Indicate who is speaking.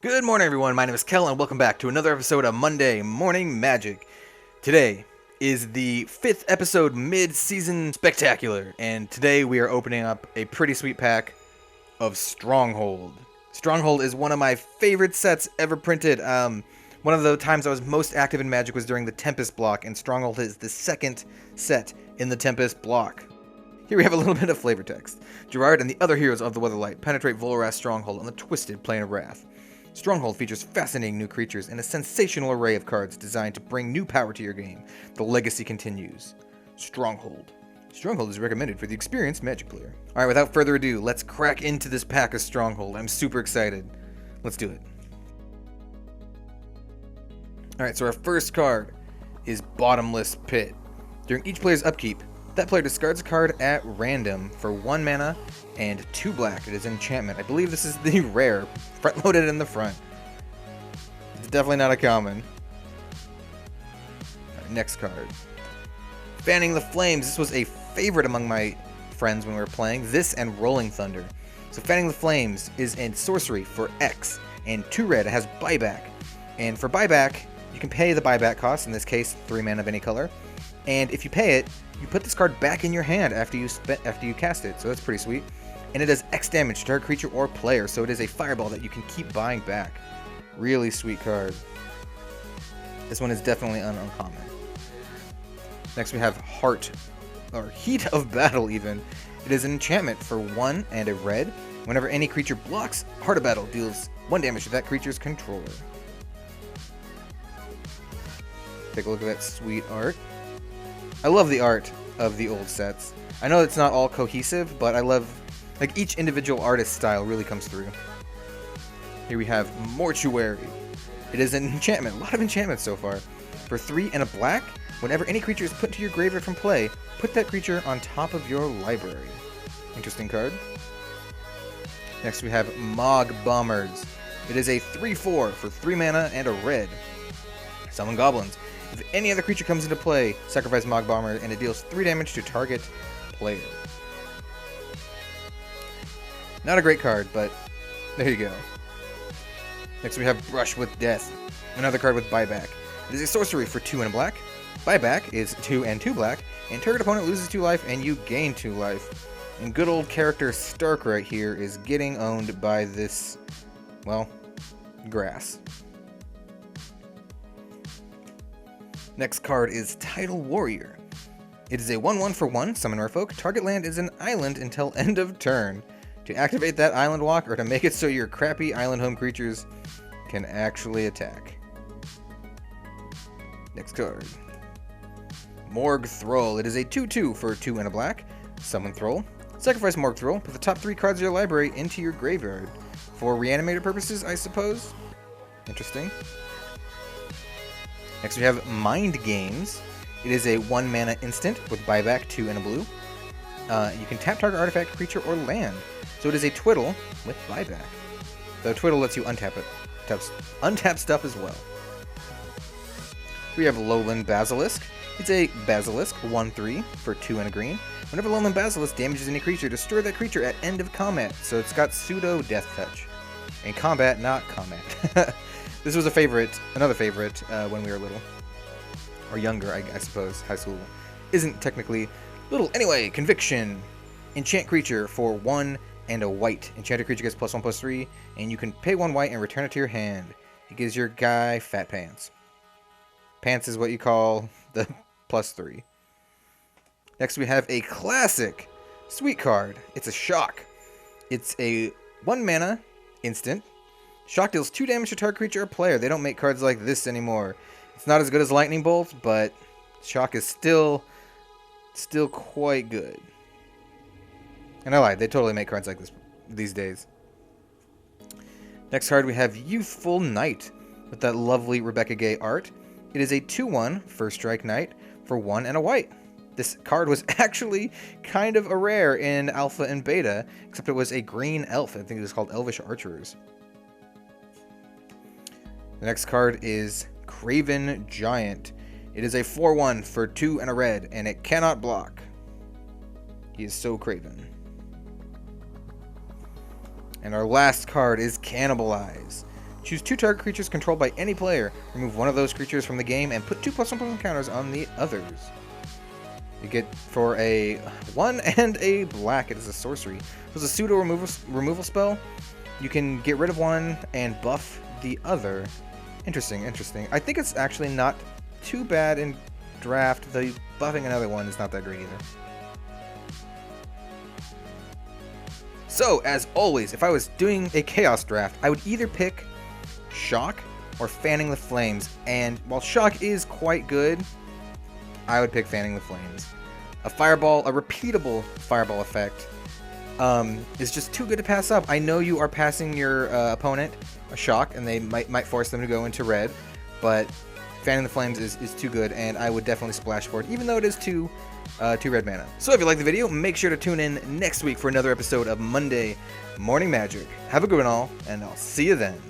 Speaker 1: Good morning, everyone. My name is Kel, and welcome back to another episode of Monday Morning Magic. Today is the 5th episode mid-season spectacular, and today we are opening up a pretty sweet pack of Stronghold. Stronghold is one of my favorite sets ever printed. One of the times I was most active in Magic was during the Tempest block, and Stronghold is the second set in the Tempest block. Here we have a little bit of flavor text. Gerard and the other heroes of the Weatherlight penetrate Volrath's Stronghold on the twisted plane of Wrath. Stronghold features fascinating new creatures and a sensational array of cards designed to bring new power to your game. The legacy continues. Stronghold. Stronghold is recommended for the experienced Magic player. Alright, without further ado, let's crack into this pack of Stronghold. I'm super excited. Let's do it. Alright, so our first card is Bottomless Pit. During each player's upkeep, that player discards a card at random for 1 mana and 2 black. It is enchantment. I believe this is the rare, front-loaded in the front. It's definitely not a common. Right, next card. Fanning the Flames. This was a favorite among my friends when we were playing. This and Rolling Thunder. So Fanning the Flames is a sorcery for X, and 2 red. It has buyback. And for buyback, you can pay the buyback cost, in this case 3 mana of any color. And if you pay it, you put this card back in your hand after you cast it, so that's pretty sweet. And it does X damage to target creature or player, so it is a fireball that you can keep buying back. Really sweet card. This one is definitely uncommon. Next we have Heat of Battle even. It is an enchantment for 1 and a red. Whenever any creature blocks, Heart of Battle deals 1 damage to that creature's controller. Take a look at that sweet art. I love the art of the old sets. I know it's not all cohesive, but I love, like, each individual artist's style really comes through. Here we have Mortuary. It is an enchantment. A lot of enchantments so far. For 3 and a black, whenever any creature is put to your graveyard from play, put that creature on top of your library. Interesting card. Next we have Mog Bombers. It is a 3/4 for 3 mana and a red. Summon Goblins. If any other creature comes into play, sacrifice Mog Bomber, and it deals 3 damage to target player. Not a great card, but there you go. Next we have Brush with Death, another card with buyback. It is a sorcery for 2 and a black. Buyback is 2 and 2 black, and target opponent loses 2 life and you gain 2 life. And good old character Stark right here is getting owned by this, well, grass. Next card is Tidal Warrior. It is a 1/1 for 1, summon Merfolk. Target land is an island until end of turn. To activate that island walk, or to make it so your crappy island home creatures can actually attack. Next card. Morgue Thrall. It is a 2/2 for 2 and a black. Summon Thrall. Sacrifice Morgue Thrall. Put the top 3 cards of your library into your graveyard. For reanimated purposes, I suppose. Interesting. Next we have Mind Games. It is a 1 mana instant with buyback, 2 and a blue. You can tap target artifact, creature, or land. So it is a twiddle with buyback. The twiddle lets you untap it. Untap stuff as well. We have Lowland Basilisk. It's a Basilisk, 1/3 for 2 and a green. Whenever Lowland Basilisk damages any creature, destroy that creature at end of combat. So it's got pseudo death touch. And combat, not combat. This was another favorite when we were little. Or younger, I suppose. High school isn't technically little. Anyway, Conviction. Enchant creature for 1 and a white. Enchanted creature gets +1/+3, and you can pay 1 white and return it to your hand. It gives your guy fat pants. Pants is what you call the +3. Next we have a classic sweet card. It's a Shock. It's a 1 mana instant. Shock deals 2 damage to target creature or player. They don't make cards like this anymore. It's not as good as Lightning Bolt, but Shock is still quite good. And I lied, they totally make cards like this these days. Next card we have Youthful Knight with that lovely Rebecca Gay art. It is a 2/1 First Strike Knight for 1 and a white. This card was actually kind of a rare in Alpha and Beta, except it was a green elf. I think it was called Elvish Archers. The next card is Craven Giant. It is a 4/1 for 2 and a red, and it cannot block. He is so craven. And our last card is Cannibalize. Choose 2 target creatures controlled by any player. Remove one of those creatures from the game and put 2+1/+1 counters on the others. You get for a 1 and a black. It is a sorcery. So it's a pseudo removal spell. You can get rid of one and buff the other. Interesting, interesting. I think it's actually not too bad in draft. The buffing another one is not that great either. So, as always, if I was doing a Chaos draft, I would either pick Shock or Fanning the Flames. And while Shock is quite good, I would pick Fanning the Flames. A Fireball, a repeatable Fireball effect, is just too good to pass up. I know you are passing your opponent a Shock, and they might force them to go into red, but Fanning the Flames is too good, and I would definitely splash for it, even though it is two red mana. So if you liked the video, make sure to tune in next week for another episode of Monday Morning Magic. Have a good one all, and I'll see you then.